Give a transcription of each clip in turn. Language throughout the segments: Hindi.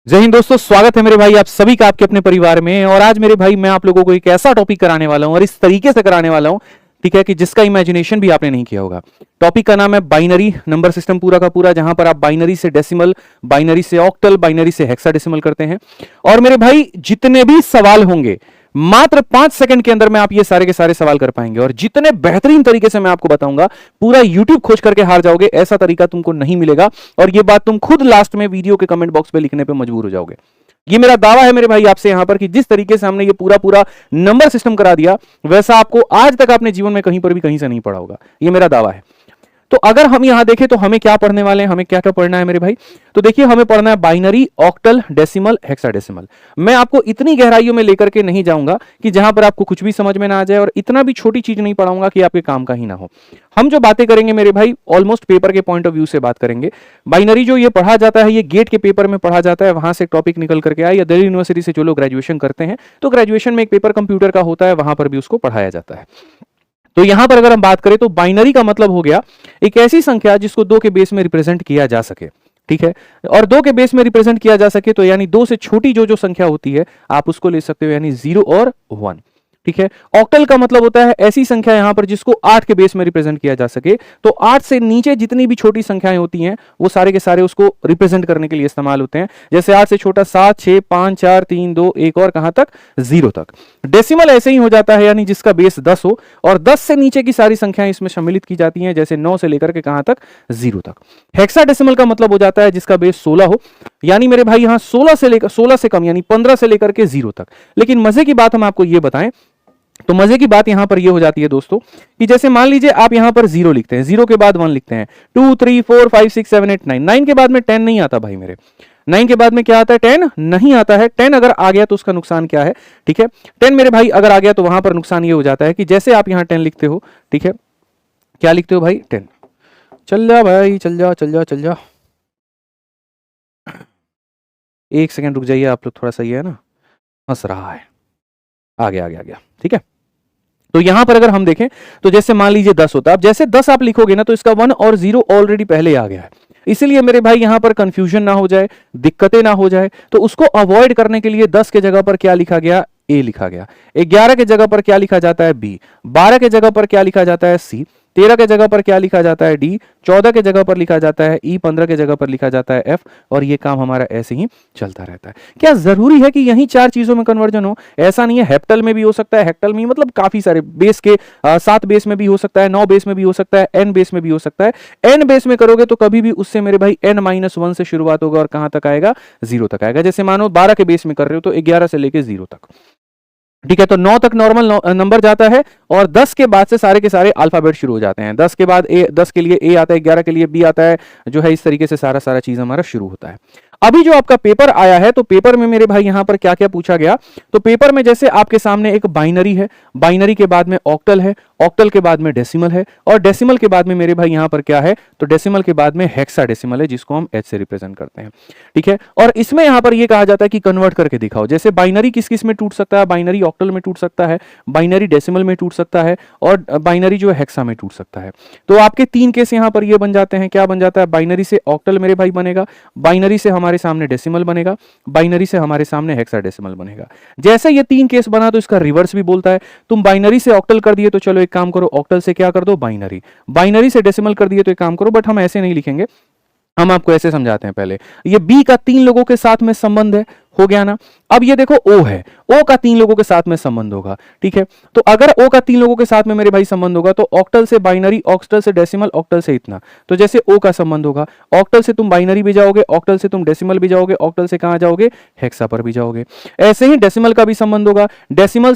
जय हिंद दोस्तों, स्वागत है मेरे भाई आप सभी का आपके अपने परिवार में। और आज मेरे भाई मैं आप लोगों को एक ऐसा टॉपिक कराने वाला हूं और इस तरीके से कराने वाला हूं, ठीक है, कि जिसका इमेजिनेशन भी आपने नहीं किया होगा। टॉपिक का नाम है बाइनरी नंबर सिस्टम पूरा का पूरा, जहां पर आप बाइनरी से डेसिमल, बाइनरी से ऑक्टल, बाइनरी से हेक्साडेसिमल करते हैं। और मेरे भाई जितने भी सवाल होंगे मात्र 5 सेकंड के अंदर में आप ये सारे के सारे सवाल कर पाएंगे। और जितने बेहतरीन तरीके से मैं आपको बताऊंगा, पूरा YouTube खोज करके हार जाओगे, ऐसा तरीका तुमको नहीं मिलेगा। और ये बात तुम खुद लास्ट में वीडियो के कमेंट बॉक्स पे लिखने पे मजबूर हो जाओगे। ये मेरा दावा है मेरे भाई आपसे यहां पर कि जिस तरीके से हमने ये पूरा पूरा नंबर सिस्टम करा दिया, वैसा आपको आज तक अपने जीवन में कहीं पर भी कहीं से नहीं पढ़ा होगा। ये मेरा दावा है। तो अगर हम यहां देखें तो हमें क्या पढ़ने वाले हैं, हमें क्या क्या पढ़ना है मेरे भाई। तो देखिए, हमें पढ़ना है बाइनरी, ऑक्टल, डेसिमल, हेक्साडेसिमल। मैं आपको इतनी गहराइयों में लेकर के नहीं जाऊंगा कि जहां पर आपको कुछ भी समझ में ना आ जाए, और इतना भी छोटी चीज नहीं पढ़ाऊंगा कि आपके काम का ही ना हो। हम जो बातें करेंगे मेरे भाई, ऑलमोस्ट पेपर के पॉइंट ऑफ व्यू से बात करेंगे। बाइनरी जो ये पढ़ा जाता है, ये गेट के पेपर में पढ़ा जाता है, वहां से टॉपिक निकल करके आया, या दिल्ली यूनिवर्सिटी से जो लोग ग्रेजुएशन करते हैं तो ग्रेजुएशन में एक पेपर कंप्यूटर का होता है, वहां पर भी उसको पढ़ाया जाता है। तो यहां पर अगर हम बात करें तो बाइनरी का मतलब हो गया एक ऐसी संख्या जिसको 2 के बेस में रिप्रेजेंट किया जा सके, ठीक है। और 2 के बेस में रिप्रेजेंट किया जा सके तो यानी 2 से छोटी जो जो संख्या होती है आप उसको ले सकते हो, यानी 0 और 1, ठीक है। ऑक्टल का मतलब होता है ऐसी संख्या यहां पर जिसको 8 के बेस में रिप्रेजेंट किया जा सके। तो 8 से नीचे जितनी भी छोटी संख्याएं होती हैं वो सारे के सारे उसको रिप्रेजेंट करने के लिए इस्तेमाल होते हैं। जैसे 8 से छोटा 7, 6, 5, 4, 3, 2, 1 और कहां तक, 0 तक। डेसिमल ऐसे ही हो जाता है, यानी जिसका बेस 10 हो और 10 से नीचे की सारी संख्याएं इसमें सम्मिलित की जाती हैं, जैसे 9 से लेकर के कहां तक, 0 तक। हेक्साडेसिमल का मतलब हो जाता है जिसका बेस 16 हो, यानी मेरे भाई यहां 16 से कम, यानी 15 से लेकर के 0 तक। लेकिन मजे की बात हम आपको ये बताएं, तो मजे की बात यहां पर यह हो जाती है दोस्तों कि जैसे मान लीजिए आप यहां पर 0 लिखते हैं, 0 के बाद 1 लिखते हैं, 2, 3, 4, 5, 6, 7, 8, 9, 9 के बाद में 10 नहीं आता भाई मेरे। 9 के बाद में क्या आता है, 10 नहीं आता है। 10 अगर आ गया तो उसका नुकसान क्या है, ठीक है। 10 मेरे भाई अगर आ गया तो वहां पर नुकसान ये हो जाता है कि जैसे आप यहां 10 लिखते हो, ठीक है, क्या लिखते हो भाई, 10। चल जा भाई, चल जा चल जा चल जा, 1 सेकंड रुक जाइए आप लोग, थोड़ा सा ये है ना हंस रहा है। आ गया आ गया आ गया, ठीक है। तो यहां पर अगर हम देखें तो जैसे मान लीजिए 10 होता है, अब जैसे 10 आप लिखोगे ना तो इसका 1 और 0 ऑलरेडी पहले आ गया है। इसलिए मेरे भाई यहां पर कंफ्यूजन ना हो जाए, दिक्कतें ना हो जाए, तो उसको अवॉइड करने के लिए 10 के जगह पर क्या लिखा गया, ए लिखा गया। 11 के जगह पर क्या लिखा जाता है, बी। 12 के जगह पर क्या लिखा जाता है, सी। 13 के जगह पर क्या लिखा जाता है, डी। 14 के जगह पर लिखा जाता है ई। 15 के जगह पर लिखा जाता है एफ। और ये काम हमारा ऐसे ही चलता रहता है। क्या जरूरी है कि यही 4 चीजों में कन्वर्जन हो? ऐसा नहीं है, हेप्टल में भी हो सकता है। हेक्टल में मतलब काफी सारे बेस के 7 बेस में भी हो सकता है, 9 बेस में भी हो सकता है, एन बेस में भी हो सकता है। एन बेस में करोगे तो कभी भी उससे मेरे भाई n-1 से शुरुआत होगा और कहां तक आएगा, 0 तक आएगा। जैसे मानो 12 के बेस में कर रहे हो तो 11 से लेके 0 तक, ठीक है। तो 9 तक नॉर्मल नंबर जाता है और 10 के बाद से सारे के सारे अल्फाबेट शुरू हो जाते हैं। 10 के बाद ए, 10 के लिए ए आता है, 11 के लिए बी आता है, जो है इस तरीके से सारा सारा चीज हमारा शुरू होता है। अभी जो आपका पेपर आया है, तो पेपर में मेरे भाई यहां पर क्या क्या पूछा गया, तो पेपर में जैसे आपके सामने एक बाइनरी है, बाइनरी के बाद में ऑक्टल है, ऑक्टल के बाद में डेसिमल है, और डेसिमल के बाद में मेरे भाई यहां पर क्या है, तो डेसिमल के बाद में हेक्साडेसिमल है, जिसको हम एच से रिप्रेजेंट करते हैं, ठीक है। और इसमें यहां पर यह कहा जाता है कि कन्वर्ट करके दिखाओ। जैसे बाइनरी किस किस में टूट सकता है, बाइनरी ऑक्टल में टूट सकता है, बाइनरी डेसिमल में टूट सकता है, और बाइनरी जो है हेक्सा में टूट सकता है। तो आपके 3 केस यहां पर ये बन जाते हैं। क्या बन जाता है, बाइनरी से ऑक्टल मेरे भाई बनेगा, बाइनरी से हमारे सामने डेसिमल बनेगा, बाइनरी से हमारे सामने हेक्साडेसिमल बनेगा। जैसे ये 3 केस बना तो इसका रिवर्स भी बोलता है। तुम बाइनरी से ऑक्टल कर दिए तो चलो एक काम करो, ऑक्टल से क्या कर दो, बाइनरी। बाइनरी से डेसिमल कर दिए तो एक काम करो, बट हम ऐसे नहीं लिखेंगे, हम आपको ऐसे समझाते हैं। पहले ये बी का 3 लोगों के साथ में संबंध है, हो गया ना। अब ये देखो ओ है, ओ का 3 लोगों के साथ में संबंध होगा, ठीक है। तो अगर ओ का 3 लोगों के साथ में मेरे भाई संबंध होगा तो ऑक्टल से बाइनरी, ऑक्टल से डेसिमल, ऑक्टल से इतना। तो जैसे ओ का संबंध होगा, ऑक्टल से तुम बाइनरी भी जाओगे, ऑक्टल से तुम डेसिमल भी जाओगे, ऑक्टल से कहां जाओगे, हेक्सा पर भी जाओगे। ऐसे ही डेसिमल का भी संबंध होगा, डेसिमल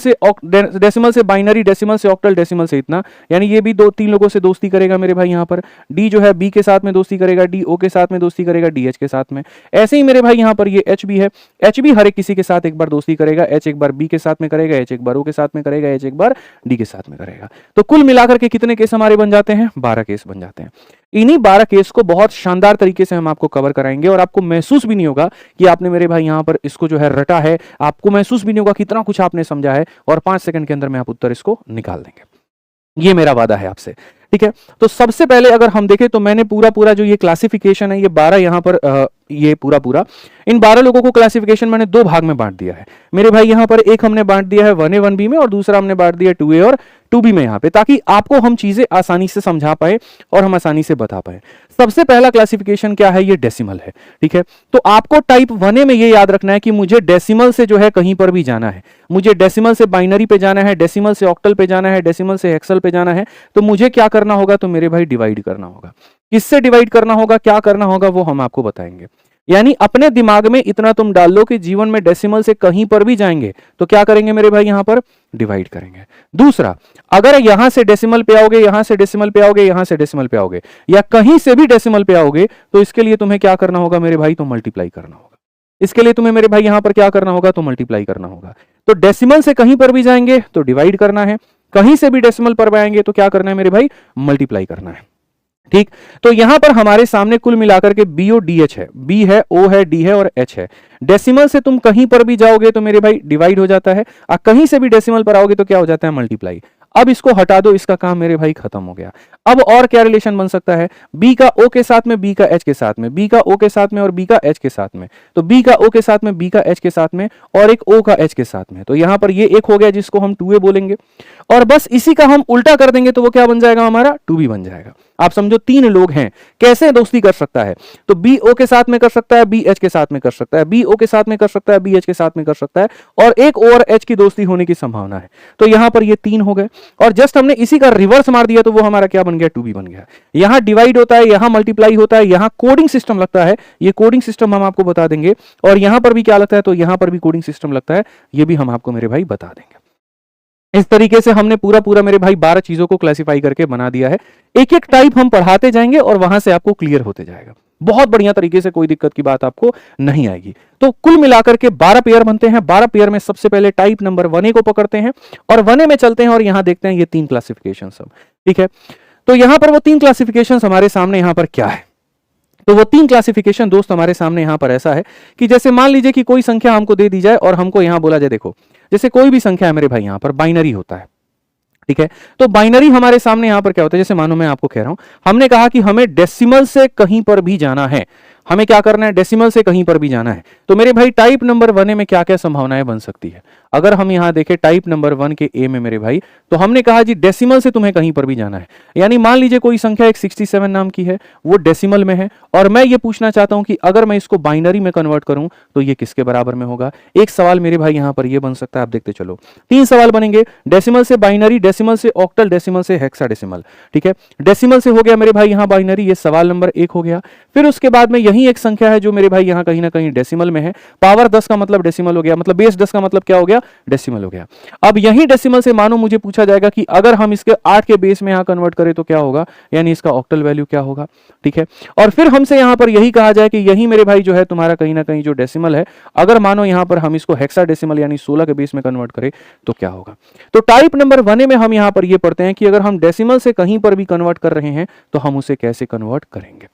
से बाइनरी, डेसिमल से ऑक्टल, डेसिमल से इतना। यानी ये भी 2-3 लोगों से दोस्ती करेगा मेरे भाई। यहां पर डी जो है बी के साथ में दोस्ती करेगा, डी ओ के साथ में दोस्ती करेगा, डी एच के साथ में। ऐसे ही मेरे भाई यहां पर ये एच भी है, एच भी हर एक किसी के साथ एक बार दोस्ती करेगा। एच एक बार बी के साथ में करेगा, एच एक बार ओ के साथ में करेगा, एच एक बार डी के साथ में करेगा। तो कुल मिलाकर के कितने केस हमारे बन जाते हैं, 12 केस बन जाते हैं। इन्हीं 12 केस को बहुत शानदार तरीके से हम आपको कवर कराएंगे और आपको महसूस भी नहीं होगा कि आपने मेरे भाई यहां पर इसको जो है रटा है। आपको महसूस भी नहीं होगा कितना कुछ आपने समझा है, और 5 सेकंड के अंदर में आप उत्तर इसको निकाल देंगे। ये मेरा वादा है आपसे, ठीक है। तो सबसे पहले अगर हम देखें तो मैंने पूरा जो ये क्लासिफिकेशन है, ये 12 यहां पर ये पूरा पूरा इन 12 लोगों को क्लासिफिकेशन मैंने दो भाग में बांट दिया है मेरे भाई। यहाँ पर एक हमने बांट दिया है 1A 1B में और दूसरा हमने बांट दिया 2A और 2B में यहाँ पे, ताकि आपको हम चीजें आसानी से समझा पाए और हम आसानी से बता पाए। सबसे पहला क्लासिफिकेशन क्या है, ये डेसिमल है, ठीक है। तो आपको टाइप 1A में ये याद रखना है कि मुझे डेसिमल से जो है कहीं पर भी जाना है, मुझे डेसिमल से बाइनरी पे जाना है, डेसिमल से ऑक्टल पे जाना है, डेसिमल से हेक्सल पे जाना है, तो मुझे क्या करना होगा, तो मेरे भाई डिवाइड करना होगा। किससे डिवाइड करना होगा, क्या करना होगा, वो हम आपको बताएंगे। यानी अपने दिमाग में इतना तुम डाल लो कि जीवन में डेसिमल से कहीं पर भी जाएंगे तो क्या करेंगे मेरे भाई, यहां पर डिवाइड करेंगे। दूसरा, अगर यहां से डेसिमल पे आओगे, यहां से डेसिमल पे आओगे, यहां से डेसिमल पे आओगे, या कहीं से भी डेसिमल पे आओगे, तो इसके लिए तुम्हें क्या करना होगा मेरे भाई, तो मल्टीप्लाई करना होगा। इसके लिए तुम्हें मेरे भाई यहां पर क्या करना होगा, तो मल्टीप्लाई करना होगा। तो डेसिमल से कहीं पर भी जाएंगे तो डिवाइड करना है, कहीं से भी डेसिमल पर आएंगे तो क्या करना है मेरे भाई, मल्टीप्लाई करना है, ठीक। तो यहां पर हमारे सामने कुल मिलाकर के बी ओ डी एच है, बी है, ओ है, डी है और एच है। डेसिमल से तुम कहीं पर भी जाओगे तो मेरे भाई डिवाइड हो जाता है, और कहीं से भी डेसिमल पर आओगे तो क्या हो जाता है, मल्टीप्लाई। अब इसको हटा दो, इसका काम मेरे भाई खत्म हो गया। अब और क्या रिलेशन बन सकता है, बी का ओ के साथ में, बी का एच के साथ में, बी का ओ के साथ में और बी का एच के साथ में, तो बी का ओ के साथ में, बी का एच के साथ में और एक ओ का एच के साथ में। तो यहां पर ये एक हो गया जिसको हम 2A बोलेंगे, और बस इसी का हम उल्टा कर देंगे तो वो क्या बन जाएगा हमारा, 2B बन जाएगा। आप समझो 3 लोग हैं, कैसे दोस्ती कर सकता है, तो बी ओ के साथ में कर सकता है, बी एच के साथ में कर सकता है, बी ओ के साथ में कर सकता है, बी एच के साथ में कर सकता है, और एक ओ और एच की दोस्ती होने की संभावना है। तो यहां पर ये 3 हो गए, और जस्ट हमने इसी का रिवर्स मार दिया तो वो हमारा क्या बन गया, 2B बन गया। यहां डिवाइड होता है, यहां मल्टीप्लाई होता है, यहां कोडिंग सिस्टम लगता है, ये कोडिंग सिस्टम हम आपको बता देंगे, और यहां पर भी क्या लगता है, तो यहां पर भी कोडिंग सिस्टम लगता है, ये भी हम आपको मेरे भाई बता देंगे। इस तरीके से हमने पूरा पूरा मेरे भाई 12 चीजों को क्लासिफाई करके बना दिया है। एक एक टाइप हम पढ़ाते जाएंगे और वहां से आपको क्लियर होते जाएगा, बहुत बढ़िया तरीके से, कोई दिक्कत की बात आपको नहीं आएगी। तो कुल मिलाकर के 12 पेयर बनते हैं। 12 पेयर में सबसे पहले टाइप नंबर 1A को पकड़ते हैं और 1A में चलते हैं और यहां देखते हैं ये 3 क्लासिफिकेशन सब, ठीक है। तो यहां पर वो 3 क्लासिफिकेशन हमारे सामने यहां पर क्या है, तो वो 3 क्लासिफिकेशन दोस्त हमारे सामने यहां पर ऐसा है कि जैसे मान लीजिए कि कोई संख्या हमको दे दी जाए और हमको यहां बोला जाए, देखो जैसे कोई भी संख्या है मेरे भाई, यहां पर बाइनरी होता है, ठीक है। तो बाइनरी हमारे सामने यहां पर क्या होता है, जैसे मानो मैं आपको कह रहा हूं, हमने कहा कि हमें डेसिमल से कहीं पर भी जाना है, हमें क्या करना है, डेसिमल से कहीं पर भी जाना है। तो मेरे भाई टाइप नंबर 1A में क्या क्या संभावनाएं बन सकती है, अगर हम यहां देखें टाइप नंबर 1 के ए में मेरे भाई, तो हमने कहा जी डेसिमल से तुम्हें कहीं पर भी जाना है। यानी मान लीजिए कोई संख्या एक 67 नाम की है, वो डेसिमल में है, और मैं ये पूछना चाहता हूं कि अगर मैं इसको बाइनरी में कन्वर्ट करूं तो ये किसके बराबर में होगा। एक सवाल मेरे भाई यहां पर ये बन सकता है, आप देखते चलो 3 सवाल बनेंगे, डेसिमल से बाइनरी, डेसिमल से ऑक्टल, डेसिमल से हेक्साडेसिमल, ठीक है। डेसिमल से हो गया मेरे भाई यहां बाइनरी, ये सवाल नंबर 1 हो गया। फिर उसके बाद में यही एक संख्या है जो मेरे भाई यहां कहीं ना कहीं डेसिमल में है, पावर 10 का मतलब डेसिमल हो गया, मतलब बेस 10 का मतलब क्या हो गया, डेसिमल हो गया। अब यही डेसिमल से मानो मुझे पूछा जाएगा कि अगर हम इसके 8 के बेस में यहां कन्वर्ट करें तो क्या होगा, यानी इसका ऑक्टल वैल्यू क्या होगा, ठीक है। और फिर हमसे यहां पर यही कहा जाए कि यही मेरे भाई जो है तुम्हारा कहीं ना कहीं जो डेसिमल है, अगर मानो यहां पर हम इसको हेक्साडेसिमल यानी 16 के बेस में कन्वर्ट करें तो क्या होगा। तो टाइप नंबर 1A में हम यहां पर ये पढ़ते हैं कि अगर हम डेसिमल से कहीं पर भी कन्वर्ट कर रहे हैं तो हम उसे कैसे कन्वर्ट करेंगे।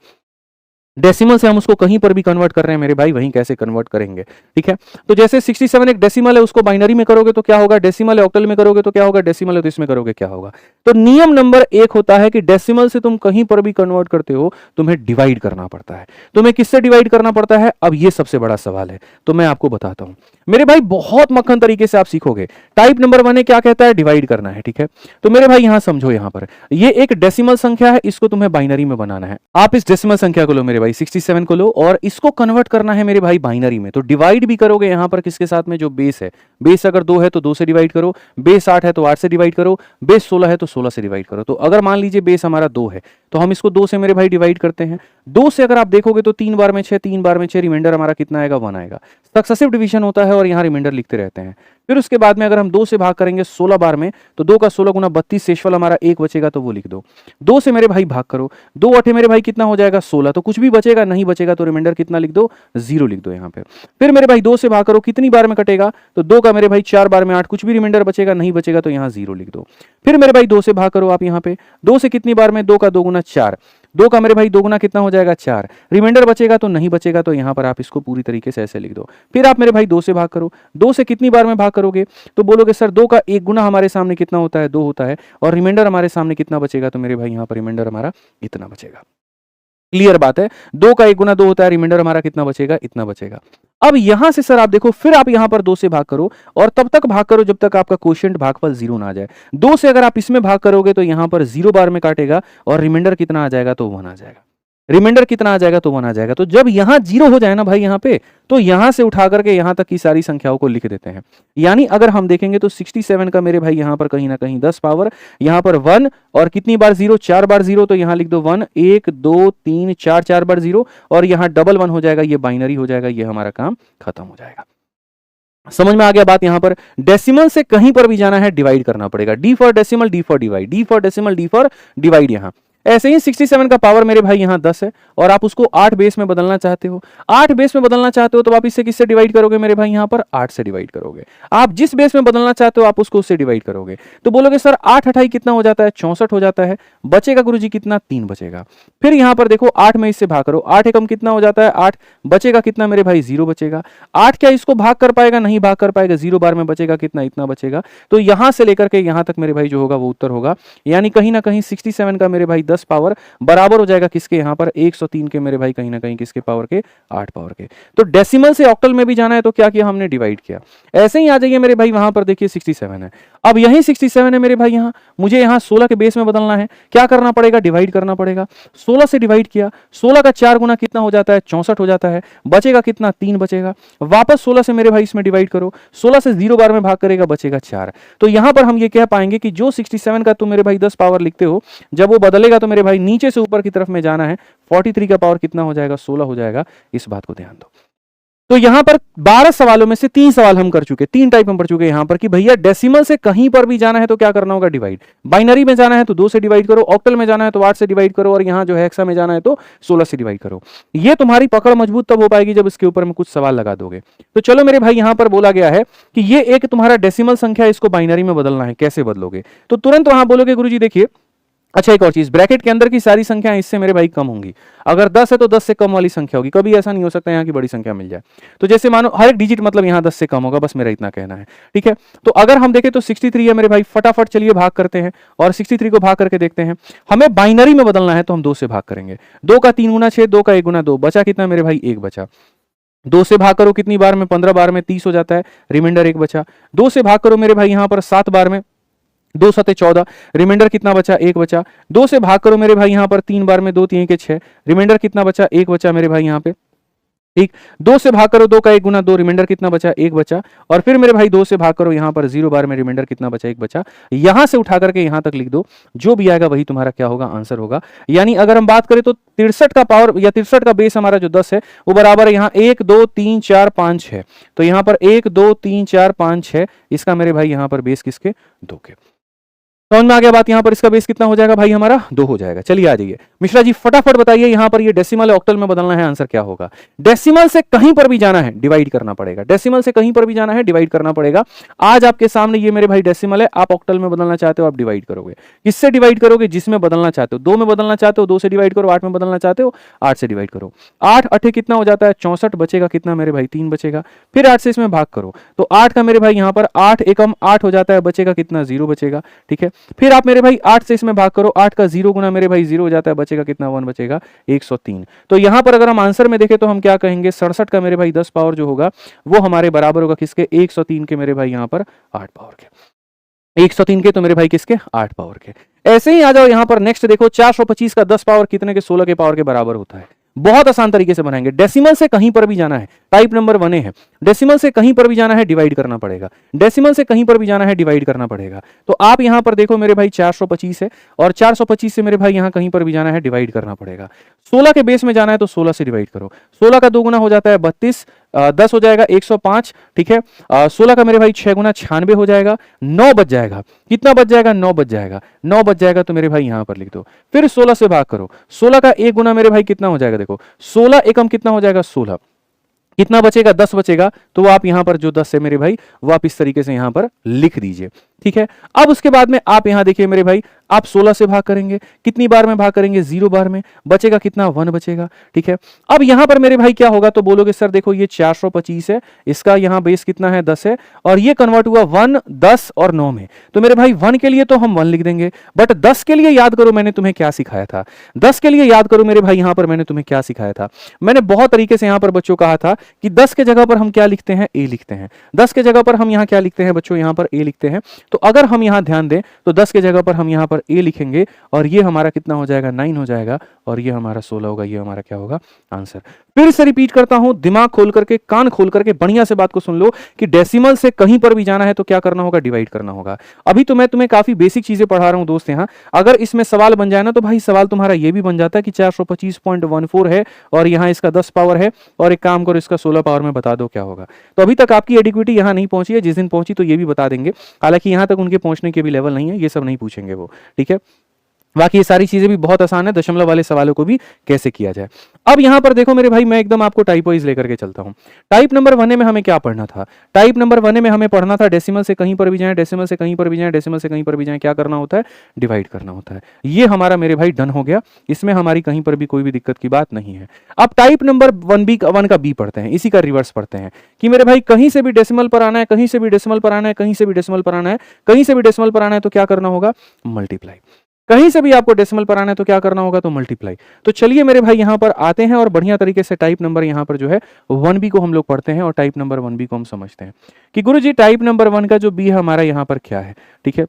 डेसिमल से हम उसको कहीं पर भी कन्वर्ट कर रहे हैं मेरे भाई, वहीं कैसे कन्वर्ट करेंगे, ठीक है। तो जैसे 67 एक डेसिमल है, उसको बाइनरी में करोगे तो क्या होगा, डेसिमल है, ऑक्टल में करोगे तो क्या होगा, डेसिमल है तो इसमें करोगे क्या होगा। तो नियम नंबर 1 होता है कि डेसिमल से तुम कहीं पर भी कन्वर्ट करते हो तुम्हें डिवाइड करना पड़ता है। तुम्हें किससे डिवाइड करना पड़ता है, अब ये सबसे बड़ा सवाल है, तो मैं आपको बताता हूं मेरे भाई, बहुत मक्खन तरीके से आप सीखोगे। टाइप नंबर 1A क्या कहता है, डिवाइड करना है, ठीक है। तो मेरे भाई यहां समझो, यहां पर ये एक डेसिमल संख्या है, इसको तुम्हें बाइनरी में बनाना है। आप इस डेसिमल संख्या को लो मेरे भाई 67 को लो और इसको कन्वर्ट करना है मेरे भाई बाइनरी में। तो डिवाइड भी करोगे यहां पर किसके साथ में, जो बेस है, बेस अगर 2 है तो 2 से डिवाइड करो, बेस 8 है तो 8 से डिवाइड करो, बेस 16 है तो 16 से डिवाइड करो। तो अगर मान लीजिए बेस हमारा 2 है तो हम इसको 2 से मेरे भाई डिवाइड करते हैं। 2 से अगर आप देखोगे तो 3 बार में 6, 3 बार में 6, रिमाइंडर हमारा कितना आएगा, 1 आएगा। सक्सेसिव डिवीजन होता है और यहां रिमाइंडर लिखते रहते हैं। फिर उसके बाद में अगर हम 2 से भाग करेंगे 16 बार में तो 2 का 16 गुना 32, शेषफल हमारा 1 बचेगा तो वो लिख दो। 2 से मेरे भाई भाग करो, 2 अठे मेरे भाई कितना हो जाएगा, 16। तो कुछ भी बचेगा, नहीं बचेगा तो रिमाइंडर कितना लिख दो, 0 लिख दो यहाँ पे। फिर मेरे भाई 2 से भाग करो, कितनी बार में कटेगा, तो 2 का मेरे भाई 4 बार में 8, कुछ भी रिमाइंडर बचेगा, नहीं बचेगा तो यहाँ 0 लिख दो। फिर मेरे भाई 2 से भाग करो आप यहाँ पे, 2 से कितनी बार में, 2 का 2 गुना 4, 2 का मेरे भाई 2 गुना कितना हो जाएगा, 4। रिमाइंडर बचेगा तो नहीं बचेगा तो यहाँ पर आप इसको पूरी तरीके से ऐसे लिख दो। फिर आप मेरे भाई 2 से भाग करो, 2 से कितनी बार में भाग करोगे, तो बोलोगे सर 2 का 1 गुना हमारे सामने कितना होता है, 2 होता है, और रिमाइंडर हमारे सामने कितना बचेगा, तो मेरे भाई यहाँ पर रिमाइंडर हमारा इतना बचेगा। क्लियर बात है, 2 का 1 गुना 2 होता है, रिमाइंडर हमारा कितना बचेगा, इतना बचेगा। अब यहां से सर आप देखो, फिर आप यहां पर 2 से भाग करो और तब तक भाग करो जब तक आपका क्वोशिएंट भागफल 0 ना आ जाए। 2 से अगर आप इसमें भाग करोगे तो यहां पर 0 बार में काटेगा और रिमाइंडर कितना आ जाएगा, तो 1 आ जाएगा। रिमाइंडर कितना आ जाएगा, तो 1 आ जाएगा। तो जब यहां 0 हो जाए ना भाई, यहां पे तो यहां से उठा करके यहां तक की सारी संख्याओं को लिख देते हैं। यानी अगर हम देखेंगे तो 67 का मेरे भाई यहां पर कहीं ना कहीं 10 पावर, यहां पर 1 और कितनी बार 0, 4 बार 0, तो यहां लिख दो 1, 1 2 3 4, 4 बार 0 और यहां डबल 1 हो जाएगा, ये बाइनरी हो जाएगा, ये हमारा काम खत्म हो जाएगा। समझ में आ गया बात। यहां पर डेसिमल से कहीं पर भी जाना है, डिवाइड करना पड़ेगा। D for decimal, D for divide, D for decimal, D for divide. यहां ऐसे ही 67 का पावर मेरे भाई यहां 10 है और आप उसको 8 बेस में बदलना चाहते हो। 8 बेस में बदलना चाहते हो तो आप इससे किससे डिवाइड करोगे मेरे भाई, यहां पर 8 से डिवाइड करोगे। आप जिस बेस में बदलना चाहते हो आप उसको उससे डिवाइड करोगे। तो बोलोगे सर 8 अठाई कितना हो जाता है, 64 हो जाता है। बचेगा गुरुजी कितना, 3 बचेगा। फिर यहां पर देखो 8 में इससे भाग करो, 8 एकम कितना हो जाता है, 8। बचेगा कितना मेरे भाई, 0 बचेगा। 8 क्या इसको भाग कर पाएगा, नहीं भाग कर पाएगा। 0 बार में बचेगा कितना, इतना बचेगा। तो यहां से लेकर के यहां तक मेरे भाई जो होगा वो उत्तर होगा। यानी कहीं ना कहीं 67 का मेरे भाई 10 पावर बराबर हो जाएगा किसके, यहां पर 103 के मेरे भाई कहीं ना कहीं किसके पावर के, 8 पावर के। तो डेसिमल से ऑक्टल में भी जाना है तो क्या किया हमने, डिवाइड किया। ऐसे ही आ जाइए मेरे भाई, वहां पर देखिए 67 है। अब यही 67 है मेरे भाई, यहां मुझे यहां 16 के बेस में बदलना है। क्या करना पड़ेगा, डिवाइड करना पड़ेगा। 16 से डिवाइड किया, 16 का 4 गुना कितना हो जाता है, 64 हो जाता है। बचेगा कितना, 3 बचेगा। वापस 16 से मेरे भाई इसमें डिवाइड करो, 16 से 0 बार में भाग करेगा, बचेगा 4। तो यहां पर हम ये कह पाएंगे कि जो 67 का तुम मेरे भाई 10 पावर लिखते हो, जब वो बदलेगा तो मेरे भाई नीचे से ऊपर की तरफ में जाना है। 43 का पावर कितना हो जाएगा, 16 हो जाएगा। इस बात को ध्यान दो। तो यहां पर 12 सवालों में से 3 सवाल हम कर चुके, 3 टाइप हम पढ़ चुके यहां पर कि भैया डेसिमल से कहीं पर भी जाना है तो क्या करना होगा, डिवाइड। बाइनरी में जाना है तो 2 से डिवाइड करो, ऑक्टल में जाना है तो 8 से डिवाइड करो और यहां जो है हेक्सा में जाना है तो 16 से डिवाइड करो। ये तुम्हारी पकड़ मजबूत तब हो पाएगी जब इसके ऊपर में कुछ सवाल लगा दोगे। तो चलो मेरे भाई, यहां पर बोला गया है कि ये एक तुम्हारा डेसिमल संख्या, इसको बाइनरी में बदलना है। कैसे बदलोगे, तो तुरंत वहां बोलोगे गुरुजी देखिए, अच्छा एक और चीज, ब्रैकेट के अंदर की सारी संख्याएं इससे मेरे भाई कम होंगी। अगर 10 है तो 10 से कम वाली संख्या होगी। कभी ऐसा नहीं हो सकता यहाँ की बड़ी संख्या मिल जाए। तो जैसे मानो हर एक डिजिट मतलब यहाँ 10 से कम होगा, बस मेरा इतना कहना है, ठीक है। तो अगर हम देखें तो 63 है मेरे भाई, फटाफट चलिए भाग करते हैं और 63 को भाग करके देखते हैं। हमें बाइनरी में बदलना है तो हम 2 से भाग करेंगे। 2 का 3 गुना 6, 2 का 1 गुना 2, बचा कितना मेरे भाई, 1 बचा। 2 से भाग करो कितनी बार में, 15 बार में 30 हो जाता है, रिमाइंडर 1 बचा। 2 से भाग करो मेरे भाई यहाँ पर 7 बार में, 2 सते 14, रिमाइंडर कितना बचा, 1 बचा। 2 से भाग करो मेरे भाई यहाँ पर 3 बार में, 2 3 के 6, रिमाइंडर कितना बचा, 1 बचा मेरे भाई यहाँ पे, ठीक। 2 से भाग करो, 2 का 1 गुना 2, रिमाइंडर कितना बचा, 1 बचा। और फिर मेरे भाई 2 से भाग करो यहाँ पर 0 बार में, रिमाइंडर कितना बचा, 1 बचा। यहां से उठा करके यहां तक लिख दो, जो भी आएगा वही तुम्हारा क्या होगा, आंसर होगा। यानी अगर हम बात करें तो 63 का पावर या 63 का बेस हमारा जो 10 है वो बराबर है यहाँ 1 2 3 4 5 6। तो यहाँ पर 1 2 3 4 5 6, इसका मेरे भाई यहाँ पर बेस किसके, 2 के। समझ में आ गया बात। यहां पर इसका बेस कितना हो जाएगा भाई, हमारा 2 हो जाएगा। चलिए आ जाइए मिश्रा जी, फटाफट बताइए यहां पर ये डेसिमल ऑक्टल में बदलना है, आंसर क्या होगा। डेसिमल से कहीं पर भी जाना है, डिवाइड करना पड़ेगा। डेसिमल से कहीं पर भी जाना है, डिवाइड करना पड़ेगा। आज आपके सामने ये मेरे भाई डेसिमल है, आप ऑक्टल में बदलना चाहते हो, आप डिवाइड करोगे। किससे डिवाइड करोगे, जिसमें बदलना चाहते हो। 2 में बदलना चाहते हो, 2 से डिवाइड करो। 8 में बदलना चाहते हो, 8 से डिवाइड करो। 8 अठे कितना हो जाता है, 64। बचेगा कितना मेरे भाई, 3 बचेगा। फिर 8 से इसमें भाग करो तो 8 का मेरे भाई यहाँ पर 8 एकम 8 हो जाता है, बचेगा कितना, 0 बचेगा, ठीक है। फिर आप मेरे भाई 8 से इसमें भाग करो, 8 का 0 गुना मेरे भाई 0 हो जाता है, बचेगा कितना, 1 बचेगा, 103। तो यहां पर अगर हम आंसर में देखें तो हम क्या कहेंगे, 67 का मेरे भाई 10 पावर जो होगा वो हमारे बराबर होगा किसके, 103 के मेरे भाई यहां पर 8 पावर के। 103 के तो मेरे भाई किसके, 8 पावर के। ऐसे ही आ जाओ यहां पर नेक्स्ट देखो, 425 का 10 पावर कितने के, 16 के पावर के बराबर होता है। बहुत आसान तरीके से बनाएंगे। डेसिमल से कहीं पर भी जाना है, टाइप नंबर 1 है। डेसिमल से कहीं पर भी जाना है, डिवाइड करना पड़ेगा। डेसिमल से कहीं पर भी जाना है, डिवाइड करना पड़ेगा। तो आप यहां पर देखो मेरे भाई 425 है और 425 से मेरे भाई यहां कहीं पर भी जाना है, डिवाइड करना पड़ेगा। 16 के बेस में जाना है तो 16 से डिवाइड करो। 16 का 2 गुना हो जाता है 32, 10 हो जाएगा 105, ठीक है। 16 का मेरे भाई 6 गुना 96 हो जाएगा, 9 बच जाएगा। कितना बच जाएगा, 9 बच जाएगा। 9 बच जाएगा तो मेरे भाई यहां पर लिख दो। फिर 16 से भाग करो, 16 का 1 गुना मेरे भाई कितना हो जाएगा, देखो 16 एकम कितना हो जाएगा, 16। कितना बचेगा, 10 बचेगा। तो आप यहां पर जो 10 है मेरे भाई वो आप इस तरीके से यहां पर लिख दीजिए, ठीक है। अब उसके बाद में आप यहां देखिए मेरे भाई, आप 16 से भाग करेंगे, कितनी बार में भाग करेंगे, 0 बार में, बचेगा कितना, 1 बचेगा। ठीक है, अब यहां पर मेरे भाई क्या होगा, तो बोलोगे सर देखो ये 425 है, इसका यहां बेस कितना है, 10 है, और ये कन्वर्ट हुआ 1, 10 और 9 में। तो मेरे भाई 1 के लिए तो हम 1 लिख देंगे, बट 10 के लिए याद करो मैंने तुम्हें क्या सिखाया था। 10 के लिए याद करो मेरे भाई, यहां पर मैंने तुम्हें क्या सिखाया था। मैंने बहुत तरीके से यहां पर बच्चों कहा था कि 10 के जगह पर हम क्या लिखते हैं, ए लिखते हैं। 10 के जगह पर हम यहां क्या लिखते हैं बच्चों, यहां पर ए लिखते हैं। तो अगर हम यहां ध्यान दें तो 10 के जगह पर हम यहां पर ए लिखेंगे, और ये हमारा कितना हो जाएगा, 9 हो जाएगा, और ये हमारा 16 होगा। ये हमारा क्या होगा, आंसर। फिर से रिपीट करता हूं, दिमाग खोल करके, कान खोल करके बढ़िया से बात को सुन लो कि डेसिमल से कहीं पर भी जाना है तो क्या करना होगा, डिवाइड करना होगा। अभी तो मैं तुम्हें काफी बेसिक चीजें पढ़ा रहा हूं दोस्त यहां। अगर इसमें सवाल बन जाए ना तो भाई सवाल तुम्हारा ये भी बन जाता है कि 425.14 है और यहां इसका 10 पावर है, और एक काम करो इसका 16 पावर में बता दो क्या होगा। तो अभी तक आपकी एडिक्विटी यहां नहीं पहुंची है, जिस दिन पहुंची तो ये भी बता देंगे। हालांकि यहां तक उनके पहुंचने के भी लेवल नहीं है, ये सब नहीं पूछेंगे वो। ठीक है, बाकी ये सारी चीजें भी बहुत आसान है, दशमलव वाले सवालों को भी कैसे किया जाए। अब यहां पर देखो मेरे भाई, मैं एकदम आपको टाइप वाइज लेकर के चलता हूं। टाइप नंबर 1 में हमें क्या पढ़ना था, टाइप नंबर 1 में हमें पढ़ना था डेसिमल से कहीं पर भी जाएं, डेसिमल से कहीं पर भी जाएं, डेसिमल से कहीं पर भी जाएं, क्या करना होता है, डिवाइड करना होता है। ये हमारा मेरे भाई डन हो गया, इसमें हमारी कहीं पर भी कोई भी दिक्कत की बात नहीं है। अब टाइप नंबर 1 का बी पढ़ते हैं, इसी का रिवर्स पढ़ते हैं कि मेरे भाई कहीं से भी डेसिमल पर आना है, कहीं से भी डेसिमल पर आना है, कहीं से भी डेसिमल पर आना है, कहीं से भी डेसिमल पर आना है तो क्या करना होगा, मल्टीप्लाई। कहीं से भी आपको डेसिमल पर आना है तो क्या करना होगा, तो मल्टीप्लाई। तो चलिए मेरे भाई यहां पर आते हैं और बढ़िया तरीके से टाइप नंबर यहां पर जो है 1b को हम लोग पढ़ते हैं, और टाइप नंबर 1b को हम समझते हैं कि गुरुजी टाइप नंबर 1 का जो बी है हमारा यहां पर क्या है। ठीक है,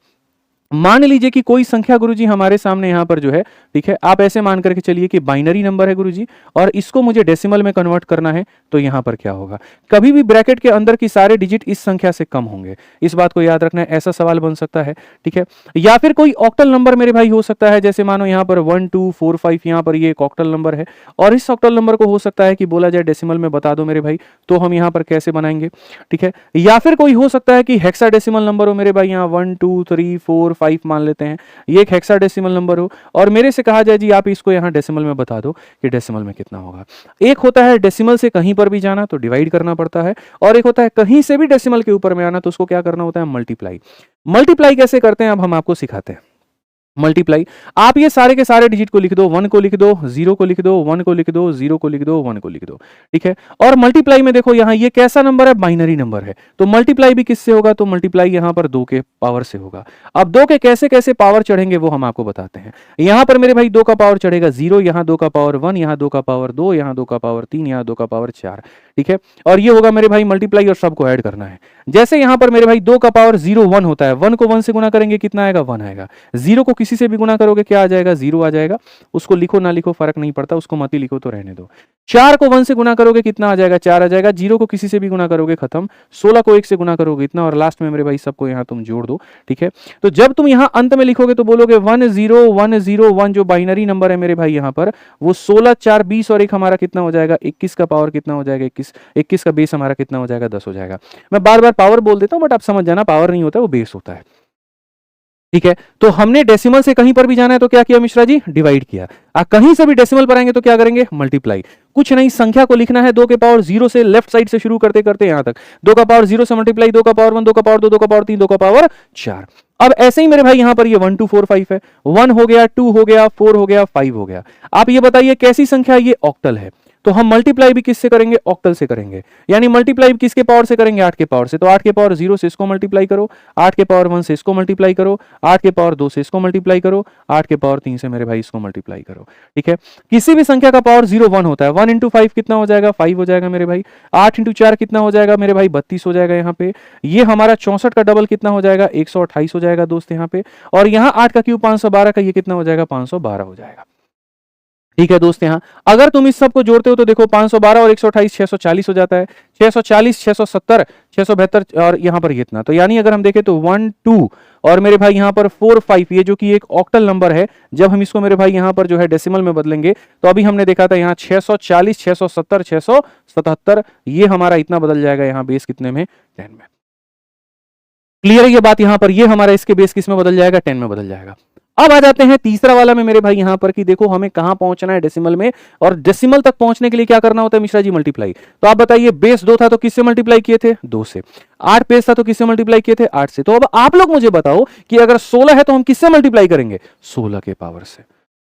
मान लीजिए कि कोई संख्या गुरुजी हमारे सामने यहां पर जो है, ठीक है, आप ऐसे मान करके चलिए कि बाइनरी नंबर है गुरुजी, और इसको मुझे डेसिमल में कन्वर्ट करना है, तो यहां पर क्या होगा, कभी भी ब्रैकेट के अंदर की सारे डिजिट इस संख्या से कम होंगे, इस बात को याद रखना है। ऐसा सवाल बन सकता है। ठीक है, या फिर कोई ऑक्टल नंबर मेरे भाई हो सकता है, जैसे मानो यहां पर 1 2 4 5, यहां पर ये एक ऑक्टल नंबर है, और इस ऑक्टल नंबर को हो सकता है कि बोला जाए डेसिमल में बता दो मेरे भाई, तो हम यहां पर कैसे बनाएंगे। ठीक है, या फिर कोई हो सकता है कि हेक्साडेसिमल नंबर हो मेरे भाई, यहां 1 2 3 4 5 मान लेते हैं, ये एक हेक्साडेसिमल नंबर हो, और मेरे से कहा जाए जी आप इसको यहां डेसिमल में बता दो कि डेसिमल में कितना होगा। एक होता है डेसिमल से कहीं पर भी जाना तो डिवाइड करना पड़ता है, और एक होता है कहीं से भी डेसिमल के ऊपर में आना तो उसको क्या करना होता है, मल्टीप्लाई। मल्टीप्लाई कैसे करते हैं अब हम आपको सिखाते हैं। मल्टीप्लाई, आप ये सारे के सारे डिजिट को लिख दो, 1 को लिख दो, 0 को लिख दो, 1 को लिख दो, 0 को लिख दो, 1 को लिख दो। ठीक है, और मल्टीप्लाई में देखो यहां ये कैसा नंबर है, बाइनरी नंबर है, तो मल्टीप्लाई भी किससे होगा, तो मल्टीप्लाई यहां पर 2 के पावर से होगा। अब 2 के कैसे कैसे पावर चढ़ेंगे वो हम आपको बताते हैं। यहां पर मेरे भाई 2 का पावर चढ़ेगा 0, यहां 2 का पावर 1, यहां 2 का पावर 2, यहां 2 का पावर 3, यहां 2 का पावर 4। ठीक है, और ये होगा मेरे भाई मल्टीप्लाई, और सबको ऐड करना है। जैसे यहां पर मेरे भाई 2 का पावर 0 1 होता है, 1 को 1 से गुना करेंगे कितना आएगा, 1 आएगा। 0 को किसी से भी गुना करोगे क्या आ जाएगा, 0 आ जाएगा। उसको लिखो ना लिखो फर्क नहीं पड़ता, उसको मत ही लिखो तो रहने दो। 4 को 1 से गुना करोगे कितना आ जाएगा, 4 आ जाएगा। 0 को किसी से भी गुना करोगे खत्म। 16 को 1 से गुना करोगे इतना, और लास्ट में मेरे भाई सबको यहां तुम जोड़ दो। ठीक है, तो जब तुम यहां अंत में लिखोगे तो बोलोगे 1 0 1 0 1, जो बाइनरी नंबर है मेरे भाई यहां पर, वो 16 4 20 और एक हमारा कितना हो जाएगा, 21 का पावर कितना हो जाएगा, 21 का बेस हमारा कितना हो जाएगा, 10 हो जाएगा। मैं बार बार पावर बोल देता हूं बट आप समझ जाना, पावर नहीं होता वो बेस होता है। ठीक है, तो हमने डेसिमल से कहीं पर भी जाना है तो क्या किया मिश्रा जी, डिवाइड किया। कहीं से भी डेसिमल पर आएंगे तो क्या करेंगे, मल्टीप्लाई। कुछ नहीं, संख्या को लिखना है 2 के पावर 0 से, लेफ्ट साइड से शुरू करते करते यहां तक 2 का पावर 0 से मल्टीप्लाई, 2 का पावर 1, 2 का पावर 2, 2 का पावर 3, 2 का पावर 4। अब ऐसे ही मेरे भाई यहां पर ये 1 2 4 5 है, 1 हो गया, 2 हो गया, 4 हो गया, 5 हो गया। आप ये बताइए कैसी संख्या, ये ऑक्टल है, तो हम मल्टीप्लाई भी किससे करेंगे, ऑक्टल से करेंगे। यानी मल्टीप्लाई किसके पावर से करेंगे, 8 के पावर से। तो 8 के पावर 0 से इसको मल्टीप्लाई करो, 8 के पावर 1 से इसको मल्टीप्लाई करो, 8 के पावर 2 से इसको मल्टीप्लाई करो, 8 के पावर 3 से मेरे भाई इसको मल्टीप्लाई करो। ठीक है, किसी भी संख्या का पावर 0 1 होता है, 1 इंटू 5 कितना हो जाएगा, 5 हो जाएगा मेरे भाई। 8 इंटू 4 कितना हो जाएगा मेरे भाई, 32 हो जाएगा यहाँ पे। ये हमारा 64 का डबल कितना हो जाएगा, 128 हो जाएगा दोस्त यहाँ पे। और यहाँ 8 का क्यूब 512 का, ये कितना हो जाएगा, 512 हो जाएगा। ठीक है दोस्त, यहां अगर तुम इस सब को जोड़ते हो तो देखो 512 और 128 640 हो जाता है, 640 670 672, और यहां पर कितना, तो यानी अगर हम देखें तो 1 2 और मेरे भाई यहां पर 4 5, ये जो कि एक ऑक्टल नंबर है, जब हम इसको मेरे भाई यहां पर जो है डेसिमल में बदलेंगे तो अभी हमने देखा था यहां 640 670 677, ये हमारा इतना बदल जाएगा यहां बेस कितने में, 10 में। क्लियर है ये बात, यहां पर ये हमारा इसके बेस किस में बदल जाएगा, 10 में बदल जाएगा। अब आ जाते हैं तीसरा वाला में मेरे भाई यहां पर कि देखो हमें कहां पहुंचना है डेसिमल में, और डेसिमल तक पहुंचने के लिए क्या करना होता है मिश्रा जी, मल्टीप्लाई। तो आप बताइए, बेस 2 था तो किससे मल्टीप्लाई किए थे, 2 से। 8 बेस था तो किससे मल्टीप्लाई किए थे, 8 से। तो अब आप लोग मुझे बताओ कि अगर 16 है तो हम किससे मल्टीप्लाई करेंगे, 16 के पावर से।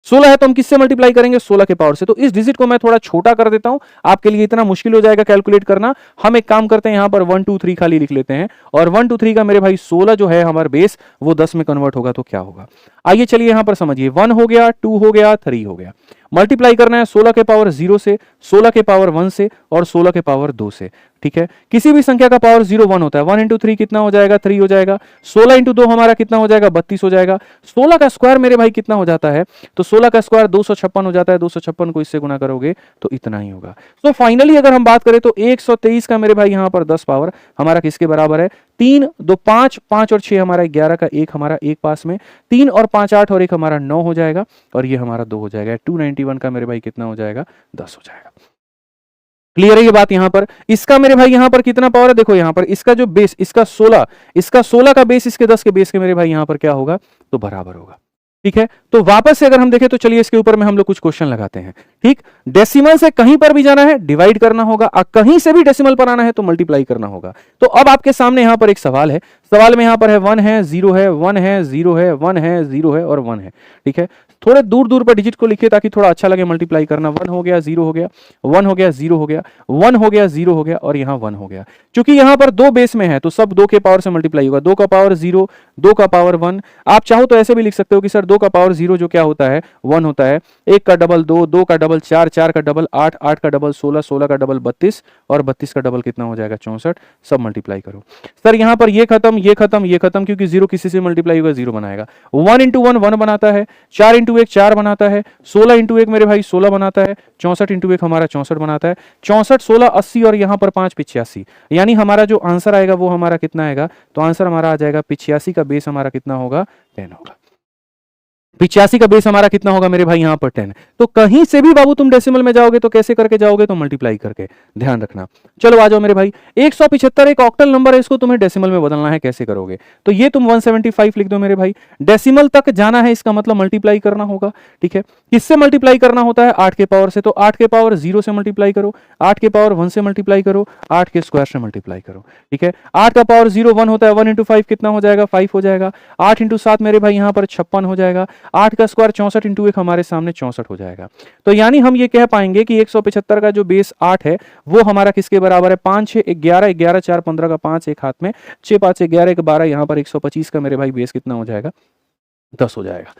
16 है तो हम किससे मल्टीप्लाई करेंगे, 16 के पावर से। तो इस डिजिट को मैं थोड़ा छोटा कर देता हूं, आपके लिए इतना मुश्किल हो जाएगा कैलकुलेट करना। हम एक काम करते हैं, यहां पर 1 2 3 खाली लिख लेते हैं, और 1 2 3 का मेरे भाई 16 जो है हमारा बेस वो 10 में कन्वर्ट होगा तो क्या होगा। आइए चलिए यहां पर समझिए, 1 हो गया, 2 हो गया, 3 हो गया। मल्टीप्लाई करना है 16 के पावर 0 से, 16 के पावर 1 से, और 16 के पावर 2 से। ठीक है, किसी भी संख्या का पावर 0 1 होता है। 1 इंटू 3 कितना हो जाएगा, 3 हो जाएगा। 16 इंटू 2 हमारा कितना हो जाएगा, 32 हो जाएगा। 16 का स्क्वायर मेरे भाई कितना हो जाता है, तो 16 का स्क्वायर 256 हो जाता है। 256 को इससे गुना करोगे तो इतना ही होगा। तो फाइनली अगर हम बात करें तो 123 का मेरे भाई यहां पर 10 पावर हमारा किसके बराबर है, 3 2 5 5 और 6 हमारा 11 का 1 हमारा 1 पास में, 3 और 5 8 और 1 हमारा 9 हो जाएगा, और ये हमारा 2 हो जाएगा। 291 का मेरे भाई कितना हो जाएगा, 10 हो जाएगा। क्लियर है ये बात यहां पर। इसका मेरे भाई यहां पर कितना पावर है, देखो यहां पर इसका जो बेस, इसका 16 का बेस इसके 10 के बेस के मेरे भाई यहां पर क्या होगा, तो बराबर होगा। ठीक है, तो वापस से अगर हम देखें तो चलिए इसके ऊपर में हम लोग कुछ क्वेश्चन लगाते हैं। ठीक, डेसिमल से कहीं पर भी जाना है डिवाइड करना होगा, और कहीं से भी डेसिमल पर आना है तो मल्टीप्लाई करना होगा। तो अब आपके सामने यहां पर एक सवाल है, सवाल में यहां पर है 1 है 0 है 1 है 0 है 1 है 0 है और 1 है। ठीक है, थोड़े दूर दूर पर डिजिट को लिखिए ताकि थोड़ा अच्छा लगे मल्टीप्लाई करना। 1 हो गया, 0 हो गया, 1 हो गया, 0 हो गया, 1 हो गया, 0 हो गया, और यहां 1 हो गया। क्योंकि यहां पर 2 बेस में है तो सब 2 के पावर से मल्टीप्लाई होगा। 2 का पावर 0, 2 का पावर 1। आप चाहो तो ऐसे भी लिख सकते हो कि सर 2 का पावर 0 जो क्या होता है, 1 होता है। 1 का डबल 2, 2 का डबल 4, 4 का डबल 8, 8 का डबल 16, 16 का डबल 32, और 32 का डबल कितना हो जाएगा, 64। सब मल्टीप्लाई करो। सर यहां पर ये खत्म, ये खत्म, ये खत्म, क्योंकि 0 किसी से मल्टीप्लाई होगा 0 बनाएगा। 1 इंटू 1 1 बनाता है, 4 इंटू 1 4 बनाता है, 16 इंटू 1 मेरे भाई 16 बनाता है, 64 इंटू 1 हमारा 64 बनाता है। 64 16 80 और यहां पर 5 85, यानी हमारा जो आंसर आएगा वो हमारा कितना आएगा, तो आंसर हमारा आ जाएगा 85 का बेस हमारा कितना होगा, 10 होगा। 85 का बेस हमारा कितना होगा मेरे भाई यहां पर 10। तो कहीं से भी बाबू तुम डेसिमल में जाओगे तो कैसे करके जाओगे, तो मल्टीप्लाई करके, ध्यान रखना। चलो आ जाओ मेरे भाई, 175 एक ऑक्टल नंबर है, इसको तुम्हें डेसिमल में बदलना है, कैसे करोगे, तो ये तुम 175 लिख दो मेरे भाई। डेसिमल तक जाना है इसका मतलब मल्टीप्लाई करना होगा। ठीक है, किससे मल्टीप्लाई करना होता है, 8 के पावर से। तो 8 के पावर 0 से मल्टीप्लाई करो, 8 के पावर 1 से मल्टीप्लाई करो, 8 के स्क्वायर से मल्टीप्लाई करो। ठीक है, 8 का पावर 0 1 होता है, 1 इंटू 5 कितना हो जाएगा, 5 हो जाएगा। 8 इंटू 7 मेरे भाई यहां पर 56 हो जाएगा। 8 का स्क्वायर 64 इंटू 1 हमारे सामने 64 हो जाएगा। तो यानी हम ये कह पाएंगे कि 175 का जो बेस 8 है वो हमारा किसके बराबर है, 5 6 11, 11 4 15 का 5 एक हाथ में, 6 5 11 1 12, यहां पर 125 का मेरे भाई बेस कितना हो जाएगा, 10 हो जाएगा।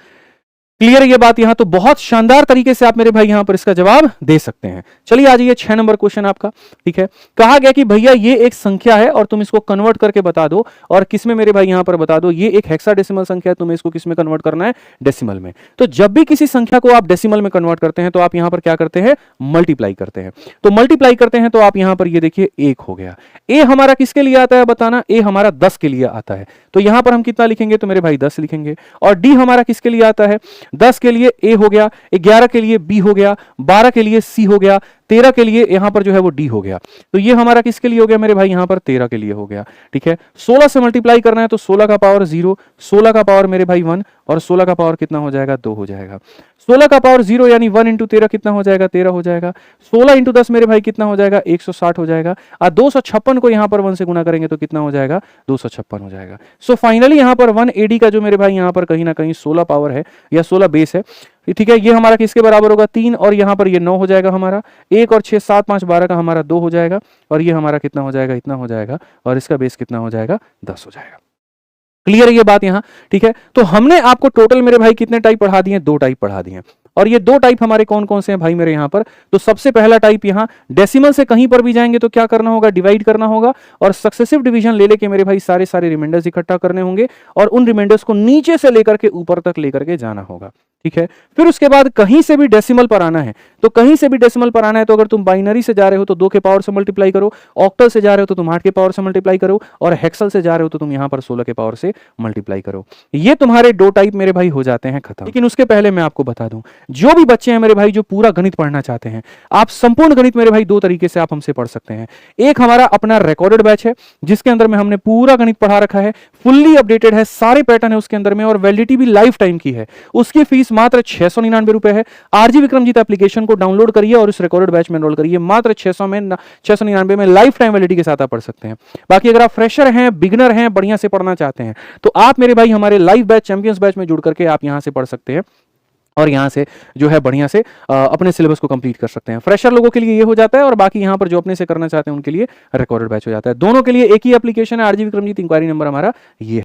क्लियर है ये बात यहां, तो बहुत शानदार तरीके से आप मेरे भाई यहां पर इसका जवाब दे सकते हैं। चलिए आ जाइए 6 नंबर क्वेश्चन आपका। ठीक है, कहा गया कि भैया ये एक संख्या है और तुम इसको कन्वर्ट करके बता दो, और किसमें मेरे भाई यहां पर बता दो, ये एक हेक्साडेसिमल संख्या है, तुम्हें इसको किसमें कन्वर्ट करना है, डेसिमल में। तो जब भी किसी संख्या को आप डेसिमल में कन्वर्ट करते हैं तो आप यहां पर क्या करते हैं, मल्टीप्लाई करते हैं। तो मल्टीप्लाई करते हैं तो आप यहां पर ये देखिए 1 हो गया। ए हमारा किसके लिए आता है बताना, ए हमारा 10 के लिए आता है। तो यहां पर हम कितना लिखेंगे, तो मेरे भाई 10 लिखेंगे। और डी हमारा किसके लिए आता है, 10 के लिए ए हो गया, 11 के लिए बी हो गया, 12 के लिए सी हो गया, 13 के लिए यहां पर जो है वो डी हो गया। तो ये हमारा किसके लिए हो गया मेरे भाई, यहां पर 13 के लिए हो गया। ठीक है, 16 से मल्टीप्लाई करना है तो 16 का पावर 0, 16 का पावर मेरे भाई 1, और 16 का पावर कितना हो जाएगा, 2 हो जाएगा। 16 का पावर 0 यानी 1 इंटू 13 कितना हो जाएगा, 13 हो जाएगा। 16 इंटू 10 मेरे भाई कितना हो जाएगा, 160 हो जाएगा। और 256 को यहां पर 1 से गुना करेंगे तो कितना हो जाएगा, 256 हो जाएगा। सो फाइनली यहां पर 1 एडी का जो मेरे भाई यहां पर कहीं ना कहीं 16 पावर है या 16 बेस है। ठीक है, ये हमारा किसके बराबर होगा, 3, और यहां पर ये 9 हो जाएगा हमारा। 1 और 6 7 5 12 का हमारा 2 हो जाएगा, और ये हमारा कितना हो जाएगा, इतना हो जाएगा, और इसका बेस कितना हो जाएगा, 10 हो जाएगा। क्लियर है ये बात यहां। ठीक है, तो हमने आपको टोटल मेरे भाई कितने टाइप पढ़ा दिए, 2 टाइप पढ़ा दिए। और ये 2 टाइप हमारे कौन कौन से हैं भाई मेरे यहां पर, तो सबसे पहला टाइप यहां डेसिमल से कहीं पर भी जाएंगे तो क्या करना होगा, डिवाइड करना होगा, और सक्सेसिव डिवीजन ले लेके मेरे भाई सारे रिमाइंडर्स इकट्ठा करने होंगे, और उन रिमाइंडर्स को नीचे से लेकर के ऊपर तक लेकर के जाना होगा। ठीक है, फिर उसके बाद कहीं से भी डेसिमल पर आना है, तो कहीं से भी डेसिमल पर आना है तो अगर तुम बाइनरी से जा रहे हो तो 2 के पावर से मल्टीप्लाई करो, ऑक्टल से जा रहे हो तो तुम 8 के पावर से मल्टीप्लाई करो, और हेक्सल से जा रहे हो तो तुम यहां पर 16 के पावर से मल्टीप्लाई करो। ये तुम्हारे 2 टाइप मेरे भाई हो जाते हैं खत्म। लेकिन उसके पहले मैं आपको बता दूं, जो भी बच्चे हैं मेरे भाई जो पूरा गणित पढ़ना चाहते हैं, आप संपूर्ण गणित मेरे भाई 2 तरीके से आप हमसे पढ़ सकते हैं। एक हमारा अपना रिकॉर्डेड बैच है जिसके अंदर में हमने पूरा गणित पढ़ा रखा है, फुल्ली अपडेटेड है, सारे पैटर्न है उसके अंदर में और वैलिडिटी भी लाइफ टाइम की है। उसकी फीस मात्र 699 रुपए है। आरजी विक्रमजीत एप्लीकेशन को डाउनलोड करिए और इस रिकॉर्डेड बैच में एनरोल करिए। मात्र 699 में लाइफ टाइम वैलिडिटी के साथ आप पढ़ सकते हैं। बाकी अगर आप फ्रेशर हैं, बिगिनर हैं, बढ़िया से पढ़ना चाहते हैं तो आप मेरे भाई हमारे लाइव बैच, चैंपियंस बैच में जुड़ करके आप यहां से पढ़ सकते हैं और यहाँ से जो है बढ़िया से अपने सिलेबस को कंप्लीट कर सकते हैं। फ्रेशर लोगों के लिए ये हो जाता है और बाकी यहाँ पर जो अपने से करना चाहते हैं उनके लिए रिकॉर्डेड बैच हो जाता है। दोनों के लिए एक ही एप्लीकेशन है, आरजी विक्रमजीत, इंक्वायरी नंबर हमारा ये है।